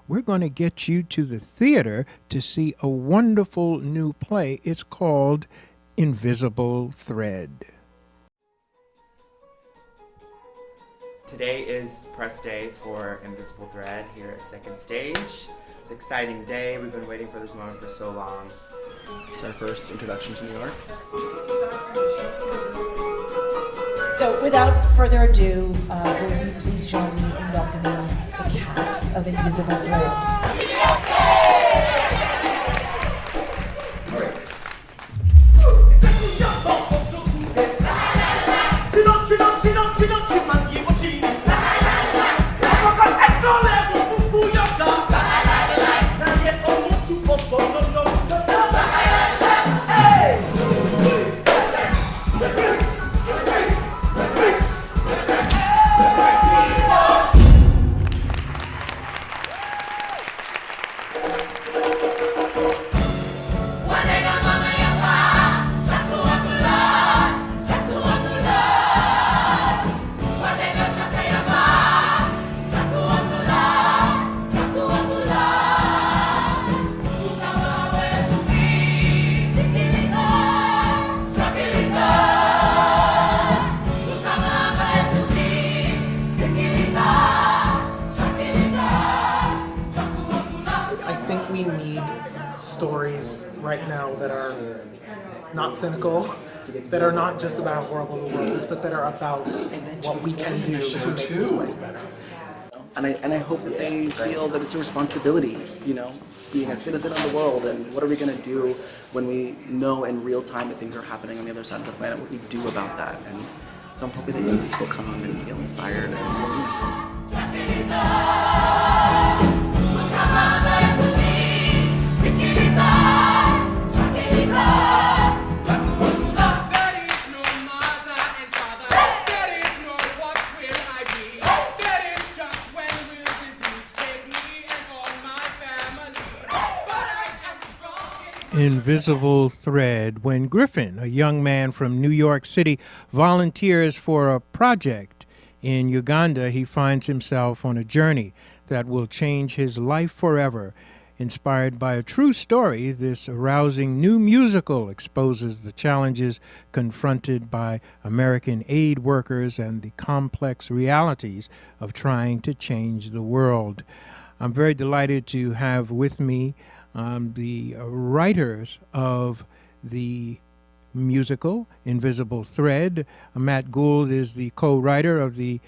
we're going to get you to the theater to see a wonderful new play. It's called Invisible Thread. Today is press day for Invisible Thread here at Second Stage. It's an exciting day. We've been waiting for this moment for so long. It's our first introduction to New York. So without further ado, will you please join me in welcoming the cast of Invisible Thread. Not cynical, that are not just about how horrible the world is, but that are about what we can do to make this place better. And I hope that they feel that it's a responsibility, you know, being a citizen of the world, and what are we going to do when we know in real time that things are happening on the other side of the planet, what we do about that. And so I'm hoping that young people come and feel inspired. Invisible Thread. When Griffin, a young man from New York City, volunteers for a project in Uganda, he finds himself on a journey that will change his life forever. Inspired by a true story, this rousing new musical exposes the challenges confronted by American aid workers and the complex realities of trying to change the world. I'm very delighted to have with me the writers of the musical Invisible Thread. Matt Gould is the co-writer of the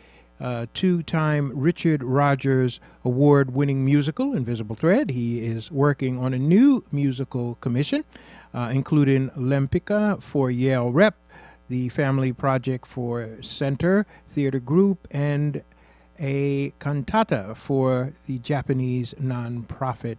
two-time Richard Rogers Award-winning musical Invisible Thread. He is working on a new musical commission, including Lempicka for Yale Rep, the Family Project for Center Theater Group, and a cantata for the Japanese nonprofit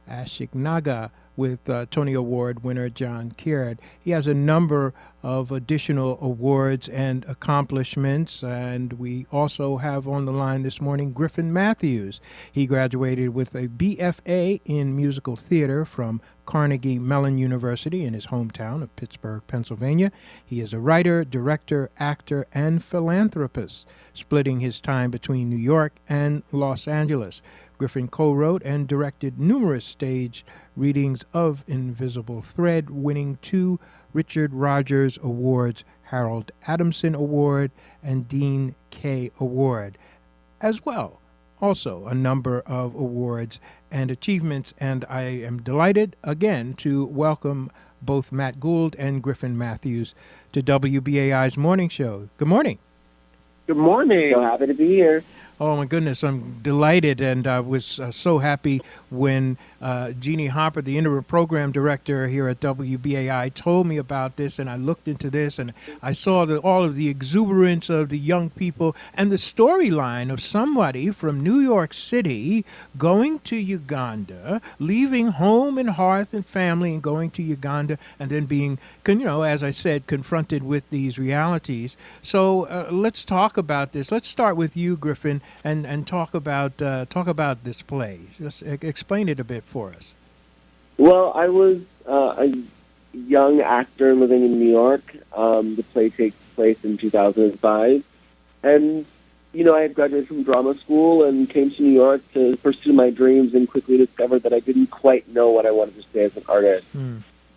Ashikaga with Tony Award winner John Caird. He has a number of additional awards and accomplishments, and we also have on the line this morning Griffin Matthews. He graduated with a BFA in musical theater from Carnegie Mellon University in his hometown of Pittsburgh, Pennsylvania. He is a writer, director, actor, and philanthropist, splitting his time between New York and Los Angeles. Griffin co-wrote and directed numerous stage readings of Invisible Thread, winning 2 Richard Rogers Awards, Harold Adamson Award, and Dean Kaye Award, as well. Also, a number of awards and achievements, and I am delighted again to welcome both Matt Gould and Griffin Matthews to WBAI's morning show. Good morning. Good morning. So happy to be here. Oh, my goodness, I'm delighted, and I was so happy when Jeannie Hopper, the interim program director here at WBAI, told me about this, and I looked into this, and I saw all of the exuberance of the young people and the storyline of somebody from New York City going to Uganda, leaving home and hearth and family and going to Uganda, and then being, as I said, confronted with these realities. So let's talk about this. Let's start with you, Griffin, and talk about this play. Just explain it a bit for us. Well, I was a young actor living in New York. The play takes place in 2005, and I had graduated from drama school and came to New York to pursue my dreams and quickly discovered that I didn't quite know what I wanted to say as an artist.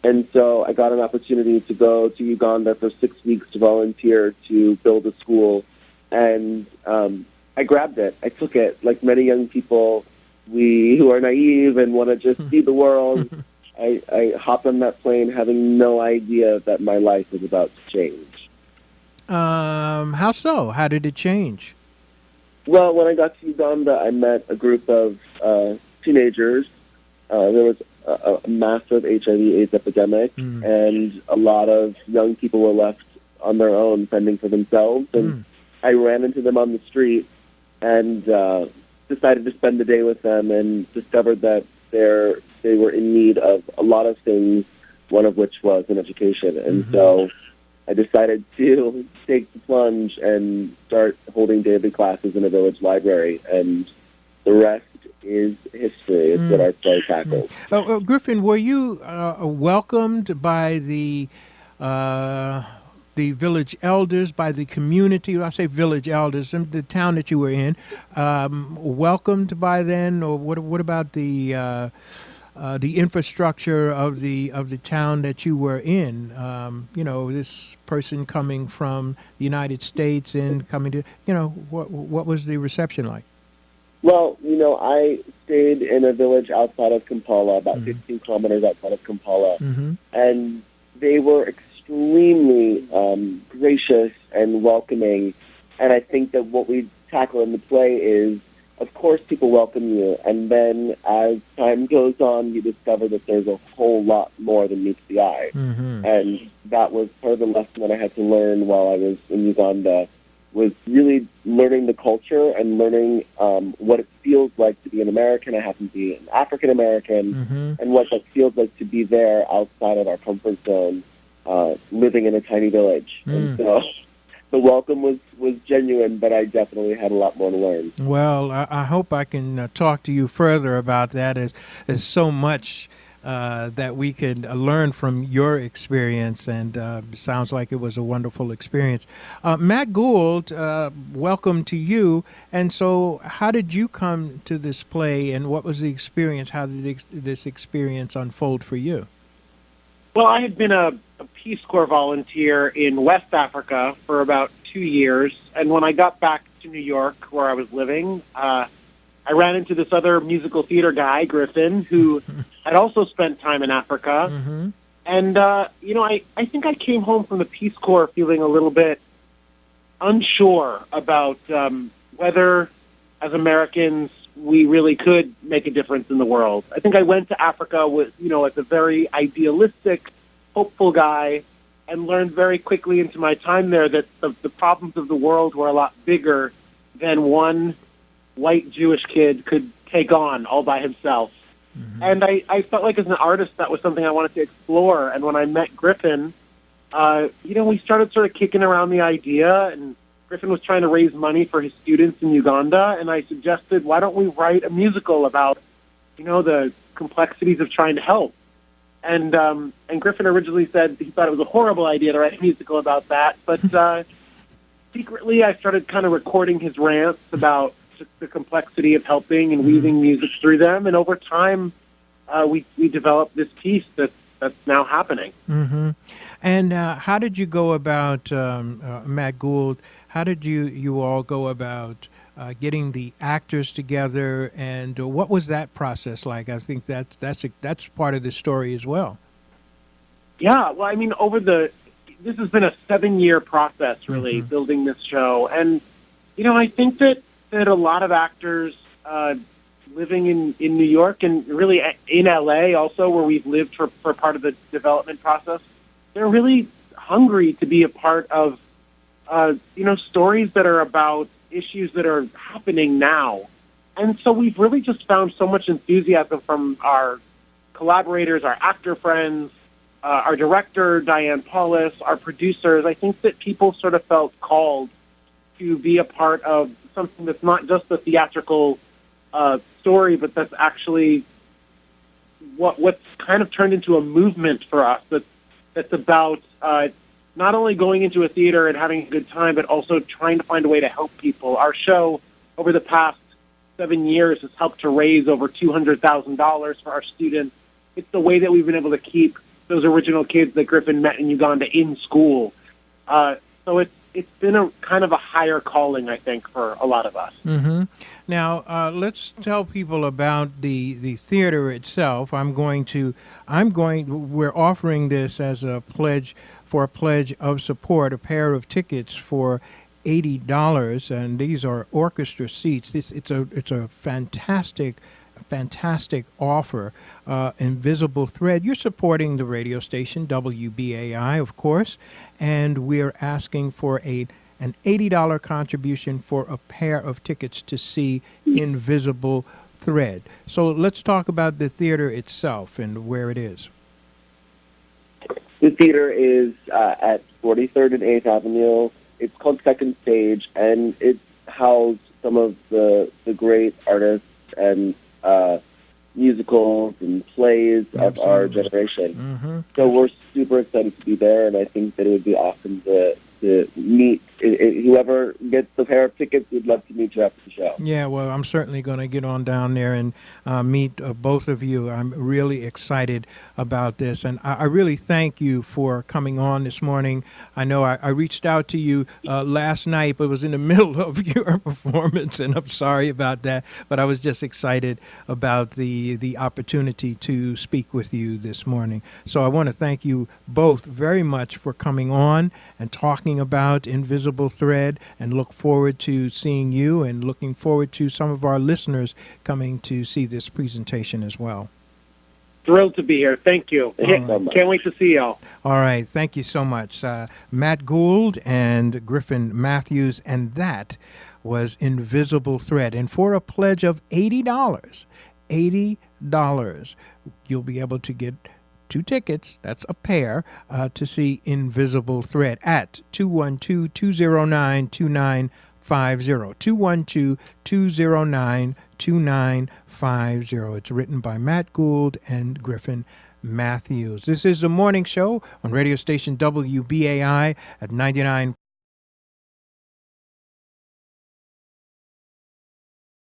And so I got an opportunity to go to Uganda for 6 weeks to volunteer to build a school. And I grabbed it. I took it. Like many young people, who are naive and want to just see the world, I hopped on that plane having no idea that my life was about to change. How so? How did it change? Well, when I got to Uganda, I met a group of teenagers. There was a massive HIV/AIDS epidemic, and a lot of young people were left on their own, fending for themselves. And I ran into them on the street and decided to spend the day with them, and discovered that they were in need of a lot of things, one of which was an education. And so I decided to take the plunge and start holding daily classes in a village library, and the rest is history. It's what our play tackles. Griffin, were you welcomed by the village elders, by the community? I say village elders, the town that you were in, welcomed by then, or what about the infrastructure of the town that you were in? This person coming from the United States and coming to, what was the reception like? Well, I stayed in a village outside of Kampala, about 15 kilometers outside of Kampala, and they were extremely gracious and welcoming. And I think that what we tackle in the play is, of course, people welcome you, and then as time goes on, you discover that there's a whole lot more than meets the eye. And that was part of the lesson that I had to learn while I was in Uganda, was really learning the culture and learning what it feels like to be an American. I happen to be an African American, and what that feels like to be there outside of our comfort zone, living in a tiny village. And so the welcome was genuine, but I definitely had a lot more to learn. Well, I hope I can talk to you further about that. There's so much that we could learn from your experience, and sounds like it was a wonderful experience. Matt Gould, welcome to you. And so how did you come to this play, and what was the experience? How did this experience unfold for you? Well, I had been a Peace Corps volunteer in West Africa for about 2 years, and when I got back to New York, where I was living, I ran into this other musical theater guy, Griffin, who had also spent time in Africa. And, I think I came home from the Peace Corps feeling a little bit unsure about whether, as Americans, we really could make a difference in the world. I think I went to Africa with, as a very idealistic, hopeful guy, and learned very quickly into my time there that the problems of the world were a lot bigger than one white Jewish kid could take on all by himself. And I felt like as an artist that was something I wanted to explore. And when I met Griffin, we started sort of kicking around the idea, and Griffin was trying to raise money for his students in Uganda, and I suggested, why don't we write a musical about, the complexities of trying to help? And Griffin originally said he thought it was a horrible idea to write a musical about that, but secretly I started kind of recording his rants about the complexity of helping and weaving music through them, and over time we developed this piece that's now happening. And how did you go about, Matt Gould, how did you all go about getting the actors together, and what was that process like? I think that's part of the story as well. Yeah, well, I mean, this has been a 7-year process, really, building this show, and I think that a lot of actors living in New York and really in LA also, where we've lived for part of the development process, they're really hungry to be a part of stories that are about issues that are happening now. And so we've really just found so much enthusiasm from our collaborators, our actor friends, our director, Diane Paulus, our producers. I think that people sort of felt called to be a part of something that's not just a theatrical story, but that's actually what's kind of turned into a movement for us that's about not only going into a theater and having a good time, but also trying to find a way to help people. Our show, over the past 7 years, has helped to raise over $200,000 for our students. It's the way that we've been able to keep those original kids that Griffin met in Uganda in school. So it's been a kind of a higher calling, I think, for a lot of us. Mm-hmm. Now, let's tell people about the theater itself. We're offering this as a pledge of support, a pair of tickets for $80, and these are orchestra seats. It's a fantastic offer. Invisible Thread. You're supporting the radio station WBAI, of course, and we're asking for an $80 contribution for a pair of tickets to see Invisible Thread. So let's talk about the theater itself and where it is. The theater is at 43rd and 8th Avenue. It's called Second Stage, and it housed some of the great artists and musicals and plays of our generation. Mm-hmm. So we're super excited to be there, and I think that it would be awesome to meet whoever gets the pair of tickets. We'd love to meet you after the show. Yeah, well, I'm certainly going to get on down there and meet both of you. I'm really excited about this, and I really thank you for coming on this morning. I know I reached out to you last night, but it was in the middle of your performance, and I'm sorry about that, but I was just excited about the opportunity to speak with you this morning. So I want to thank you both very much for coming on and talking about Invisible Thread, and look forward to seeing you and looking forward to some of our listeners coming to see this presentation as well. Thrilled to be here. Thank you. Right. Can't wait to see y'all. All right. Thank you so much. Matt Gould and Griffin Matthews, and that was Invisible Thread. And for a pledge of $80, you'll be able to get 2 tickets, that's a pair, to see Invisible Thread at 212-209-2950. 212-209-2950. It's written by Matt Gould and Griffin Matthews. This is the morning show on radio station WBAI at 99.9